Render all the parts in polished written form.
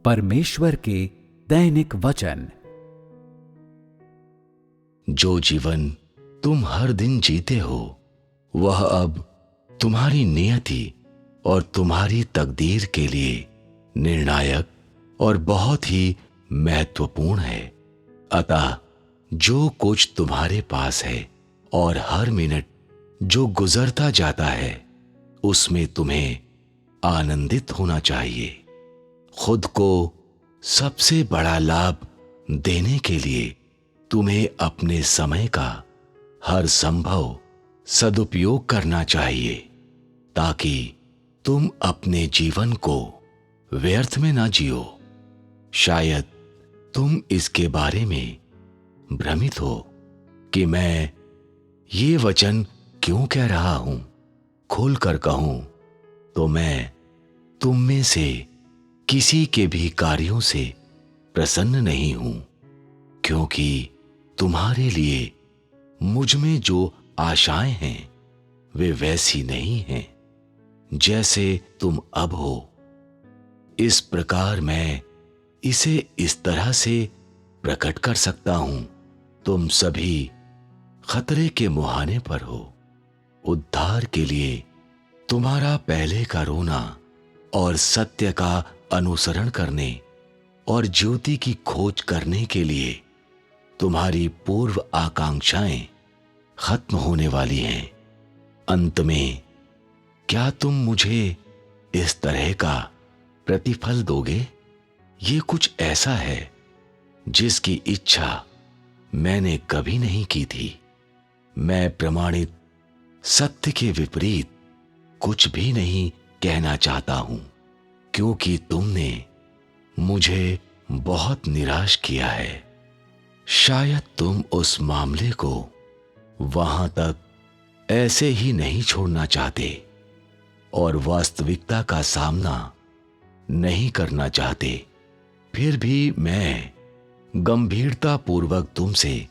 परमेश्वर के दैनिक वचन। जो जीवन तुम हर दिन जीते हो वह अब तुम्हारी नियति और तुम्हारी तकदीर के लिए निर्णायक और बहुत ही महत्वपूर्ण है। अतः जो कुछ तुम्हारे पास है और हर मिनट जो गुजरता जाता है उसमें तुम्हें आनंदित होना चाहिए। खुद को सबसे बड़ा लाभ देने के लिए तुम्हें अपने समय का हर संभव सदुपयोग करना चाहिए ताकि तुम अपने जीवन को व्यर्थ में ना जियो। शायद तुम इसके बारे में भ्रमित हो कि मैं ये वचन क्यों कह रहा हूं। खोलकर कहूं तो मैं तुम में से किसी के भी कार्यों से प्रसन्न नहीं हूं, क्योंकि तुम्हारे लिए मुझ में जो आशाएं हैं वे वैसी नहीं हैं जैसे तुम अब हो। इस प्रकार मैं इसे इस तरह से प्रकट कर सकता हूं। तुम सभी खतरे के मुहाने पर हो। उद्धार के लिए तुम्हारा पहले का रोना और सत्य का अनुसरण करने और ज्योति की खोज करने के लिए तुम्हारी पूर्व आकांक्षाएं खत्म होने वाली हैं। अंत में क्या तुम मुझे इस तरह का प्रतिफल दोगे? ये कुछ ऐसा है जिसकी इच्छा मैंने कभी नहीं की थी। मैं प्रमाणित सत्य के विपरीत कुछ भी नहीं कहना चाहता हूं, क्योंकि तुमने मुझे बहुत निराश किया है। शायद तुम उस मामले को वहां तक ऐसे ही नहीं छोड़ना चाहते और वास्तविकता का सामना नहीं करना चाहते। फिर भी मैं गंभीरतापूर्वक तुमसे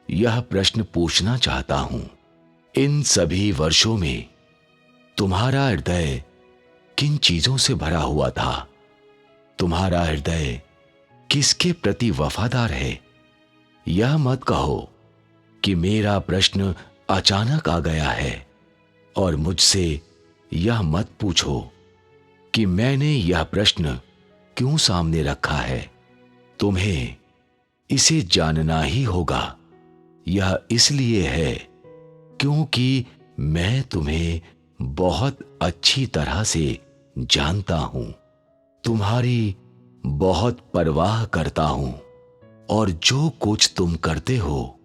यह प्रश्न पूछना चाहता हूं। इन सभी वर्षों में तुम्हारा हृदय किन चीजों से भरा हुआ था? तुम्हारा हृदय किसके प्रति वफादार है? यह मत कहो कि मेरा प्रश्न अचानक आ गया है, और मुझसे यह मत पूछो कि मैंने यह प्रश्न क्यों सामने रखा है। तुम्हें इसे जानना ही होगा। यह इसलिए है क्योंकि मैं तुम्हें बहुत अच्छी तरह से जानता हूं, तुम्हारी बहुत परवाह करता हूं और जो कुछ तुम करते हो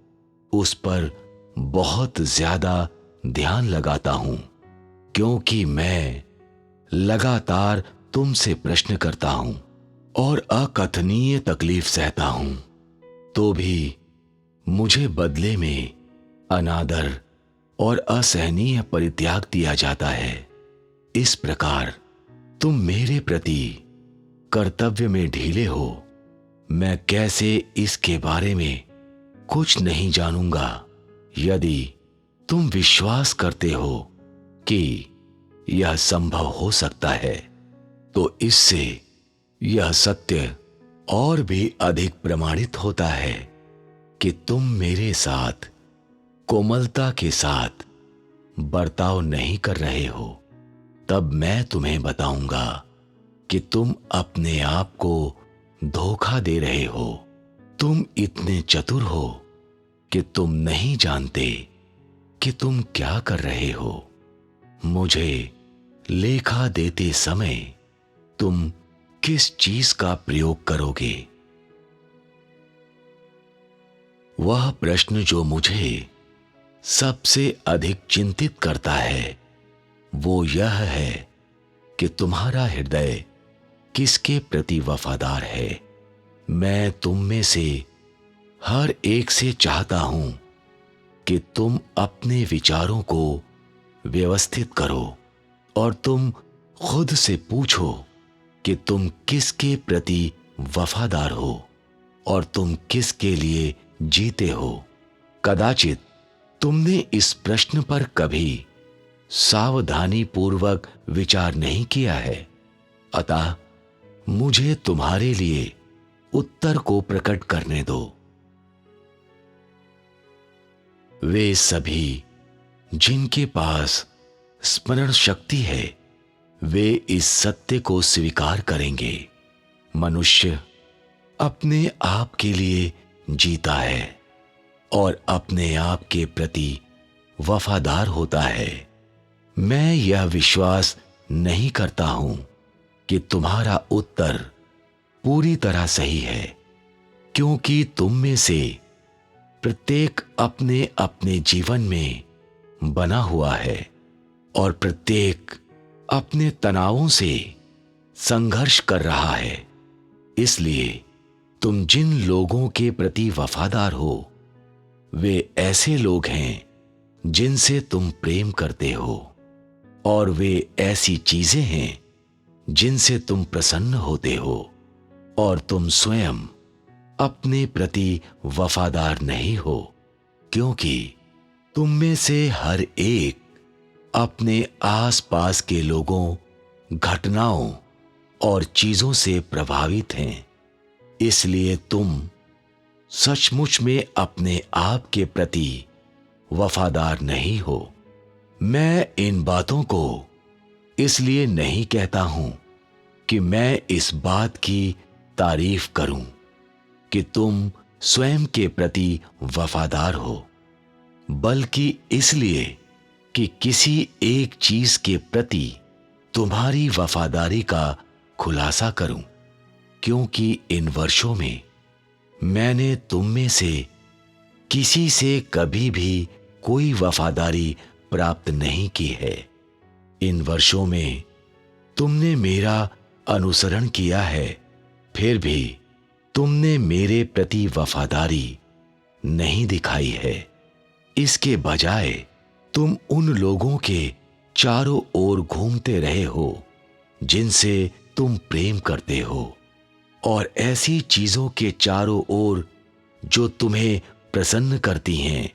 उस पर बहुत ज्यादा ध्यान लगाता हूं, क्योंकि मैं लगातार तुमसे प्रश्न करता हूं और अकथनीय तकलीफ सहता हूं, तो भी मुझे बदले में अनादर और असहनीय परित्याग दिया जाता है। इस प्रकार तुम मेरे प्रति कर्तव्य में ढीले हो। मैं कैसे इसके बारे में कुछ नहीं जानूंगा। यदि तुम विश्वास करते हो कि यह संभव हो सकता है तो इससे यह सत्य और भी अधिक प्रमाणित होता है कि तुम मेरे साथ कोमलता के साथ बर्ताव नहीं कर रहे हो। तब मैं तुम्हें बताऊंगा कि तुम अपने आप को धोखा दे रहे हो। तुम इतने चतुर हो कि तुम नहीं जानते कि तुम क्या कर रहे हो। मुझे लेखा देते समय तुम किस चीज का प्रयोग करोगे? वह प्रश्न जो मुझे सबसे अधिक चिंतित करता है वो यह है कि तुम्हारा हृदय किसके प्रति वफादार है। मैं तुम में से हर एक से चाहता हूं कि तुम अपने विचारों को व्यवस्थित करो और तुम खुद से पूछो कि तुम किसके प्रति वफादार हो और तुम किसके लिए जीते हो। कदाचित तुमने इस प्रश्न पर कभी सावधानी पूर्वक विचार नहीं किया है, अतः मुझे तुम्हारे लिए उत्तर को प्रकट करने दो। वे सभी जिनके पास स्मरण शक्ति है, वे इस सत्य को स्वीकार करेंगे। मनुष्य अपने आप के लिए जीता है और अपने आप के प्रति वफादार होता है। मैं यह विश्वास नहीं करता हूं कि तुम्हारा उत्तर पूरी तरह सही है, क्योंकि तुम में से प्रत्येक अपने अपने जीवन में बना हुआ है और प्रत्येक अपने तनावों से संघर्ष कर रहा है। इसलिए तुम जिन लोगों के प्रति वफादार हो, वे ऐसे लोग हैं जिनसे तुम प्रेम करते हो, और वे ऐसी चीजें हैं जिनसे तुम प्रसन्न होते हो, और तुम स्वयं अपने प्रति वफादार नहीं हो, क्योंकि तुम में से हर एक अपने आसपास के लोगों, घटनाओं और चीजों से प्रभावित हैं। इसलिए तुम सचमुच में अपने आप के प्रति वफादार नहीं हो। मैं इन बातों को इसलिए नहीं कहता हूं कि मैं इस बात की तारीफ करूं कि तुम स्वयं के प्रति वफादार हो, बल्कि इसलिए कि किसी एक चीज के प्रति तुम्हारी वफादारी का खुलासा करूं, क्योंकि इन वर्षों में मैंने तुम में से किसी से कभी भी कोई वफादारी प्राप्त नहीं की है। इन वर्षों में तुमने मेरा अनुसरण किया है, फिर भी तुमने मेरे प्रति वफादारी नहीं दिखाई है। इसके बजाय तुम उन लोगों के चारों ओर घूमते रहे हो जिनसे तुम प्रेम करते हो, और ऐसी चीजों के चारों ओर जो तुम्हें प्रसन्न करती हैं,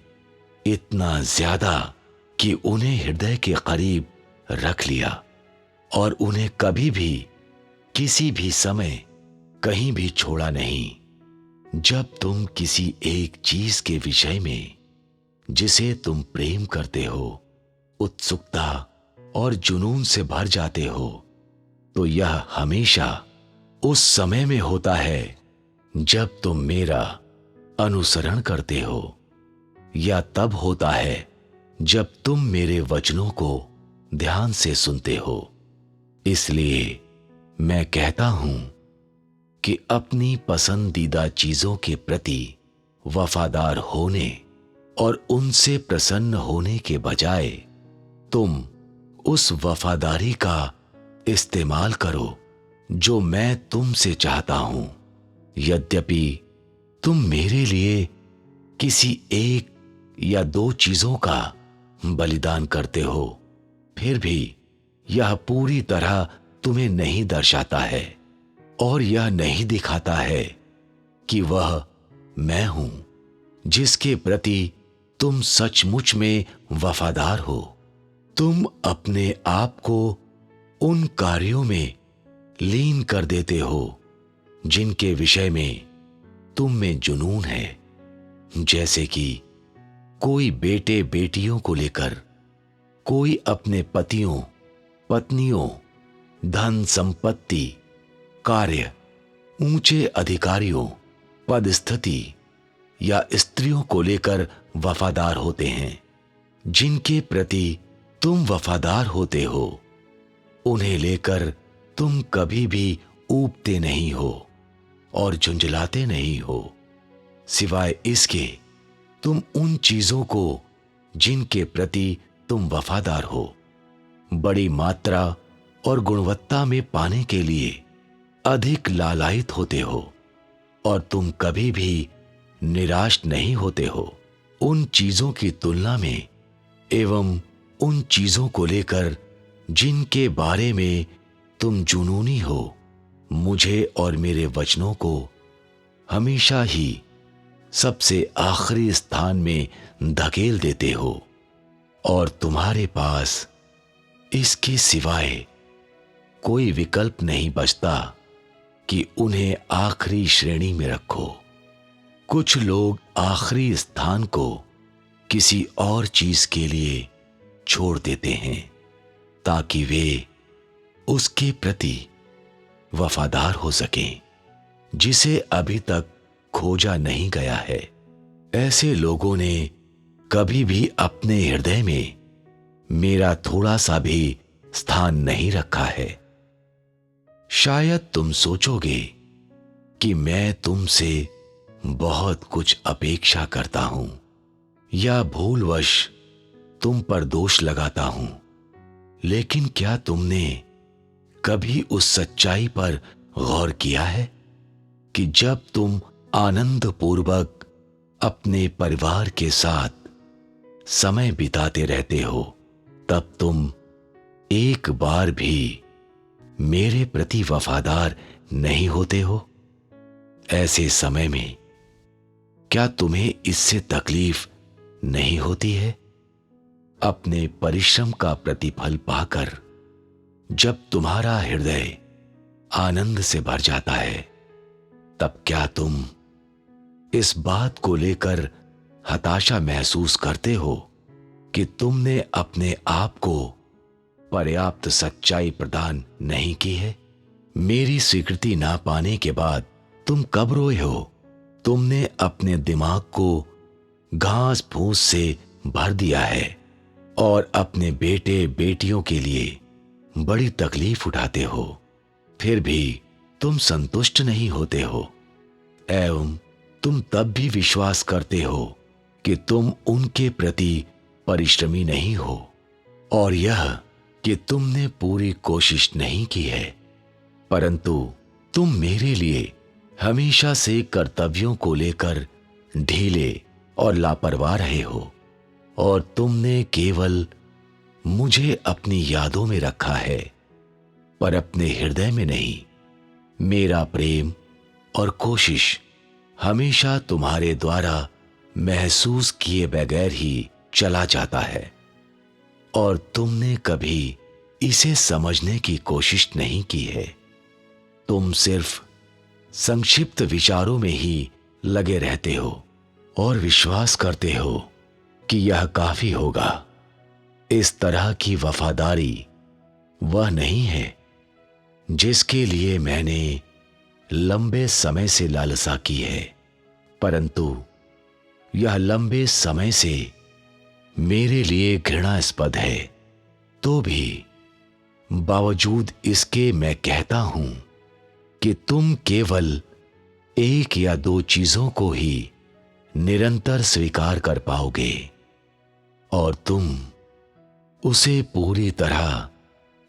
इतना ज्यादा कि उन्हें हृदय के करीब रख लिया और उन्हें कभी भी किसी भी समय कहीं भी छोड़ा नहीं। जब तुम किसी एक चीज के विषय में जिसे तुम प्रेम करते हो उत्सुकता और जुनून से भर जाते हो, तो यह हमेशा उस समय में होता है जब तुम मेरा अनुसरण करते हो, या तब होता है जब तुम मेरे वचनों को ध्यान से सुनते हो। इसलिए मैं कहता हूं कि अपनी पसंदीदा चीजों के प्रति वफादार होने और उनसे प्रसन्न होने के बजाय तुम उस वफादारी का इस्तेमाल करो जो मैं तुमसे चाहता हूं। यद्यपि तुम मेरे लिए किसी एक या दो चीजों का बलिदान करते हो, फिर भी यह पूरी तरह तुम्हें नहीं दर्शाता है और यह नहीं दिखाता है कि वह मैं हूं जिसके प्रति तुम सचमुच में वफादार हो। तुम अपने आप को उन कार्यों में लीन कर देते हो जिनके विषय में तुम में जुनून है, जैसे कि कोई बेटे बेटियों को लेकर, कोई अपने पतियों पत्नियों, धन संपत्ति, कार्य, ऊंचे अधिकारियों, पदस्थिति या स्त्रियों को लेकर वफादार होते हैं। जिनके प्रति तुम वफादार होते हो, उन्हें लेकर तुम कभी भी ऊबते नहीं हो और झुंझलाते नहीं हो। सिवाय इसके तुम उन चीजों को जिनके प्रति तुम वफादार हो बड़ी मात्रा और गुणवत्ता में पाने के लिए अधिक लालायित होते हो, और तुम कभी भी निराश नहीं होते हो। उन चीजों की तुलना में एवं उन चीजों को लेकर जिनके बारे में तुम जुनूनी हो, मुझे और मेरे वचनों को हमेशा ही सबसे आखिरी स्थान में धकेल देते हो, और तुम्हारे पास इसके सिवाय कोई विकल्प नहीं बचता कि उन्हें आखिरी श्रेणी में रखो। कुछ लोग आखिरी स्थान को किसी और चीज के लिए छोड़ देते हैं ताकि वे उसके प्रति वफादार हो सकें जिसे अभी तक खोजा नहीं गया है। ऐसे लोगों ने कभी भी अपने हृदय में मेरा थोड़ा सा भी स्थान नहीं रखा है। शायद तुम सोचोगे कि मैं तुमसे बहुत कुछ अपेक्षा करता हूं या भूलवश तुम पर दोष लगाता हूं, लेकिन क्या तुमने कभी उस सच्चाई पर गौर किया है कि जब तुम आनंदपूर्वक अपने परिवार के साथ समय बिताते रहते हो तब तुम एक बार भी मेरे प्रति वफादार नहीं होते हो? ऐसे समय में क्या तुम्हें इससे तकलीफ नहीं होती है? अपने परिश्रम का प्रतिफल पाकर जब तुम्हारा हृदय आनंद से भर जाता है तब क्या तुम इस बात को लेकर हताशा महसूस करते हो कि तुमने अपने आप को पर्याप्त सच्चाई प्रदान नहीं की है? मेरी स्वीकृति ना पाने के बाद तुम कब रोए हो? तुमने अपने दिमाग को घास फूस से भर दिया है और अपने बेटे बेटियों के लिए बड़ी तकलीफ उठाते हो, फिर भी तुम संतुष्ट नहीं होते हो एवं तुम तब भी विश्वास करते हो कि तुम उनके प्रति परिश्रमी नहीं हो और यह कि तुमने पूरी कोशिश नहीं की है, परंतु तुम मेरे लिए हमेशा से कर्तव्यों को लेकर ढीले और लापरवाह रहे हो और तुमने केवल मुझे अपनी यादों में रखा है पर अपने हृदय में नहीं। मेरा प्रेम और कोशिश हमेशा तुम्हारे द्वारा महसूस किए बगैर ही चला जाता है और तुमने कभी इसे समझने की कोशिश नहीं की है। तुम सिर्फ संक्षिप्त विचारों में ही लगे रहते हो और विश्वास करते हो कि यह काफी होगा। इस तरह की वफादारी वह नहीं है जिसके लिए मैंने लंबे समय से लालसा की है, परंतु यह लंबे समय से मेरे लिए घृणास्पद है। तो भी बावजूद इसके मैं कहता हूं कि तुम केवल एक या दो चीजों को ही निरंतर स्वीकार कर पाओगे और तुम उसे पूरी तरह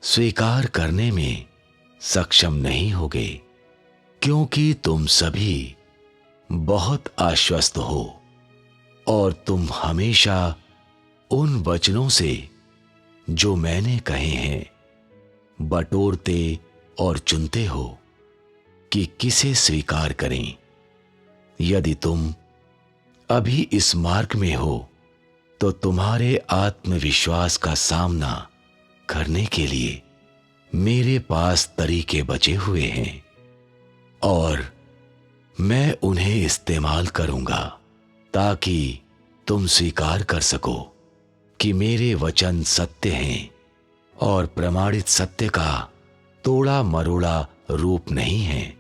स्वीकार करने में सक्षम नहीं होगे क्योंकि तुम सभी बहुत आश्वस्त हो और तुम हमेशा उन वचनों से जो मैंने कहे हैं बटोरते और चुनते हो कि किसे स्वीकार करें। यदि तुम अभी इस मार्ग में हो तो तुम्हारे आत्मविश्वास का सामना करने के लिए मेरे पास तरीके बचे हुए हैं और मैं उन्हें इस्तेमाल करूंगा ताकि तुम स्वीकार कर सको कि मेरे वचन सत्य हैं और प्रमाणित सत्य का तोड़ा मरोड़ा रूप नहीं है।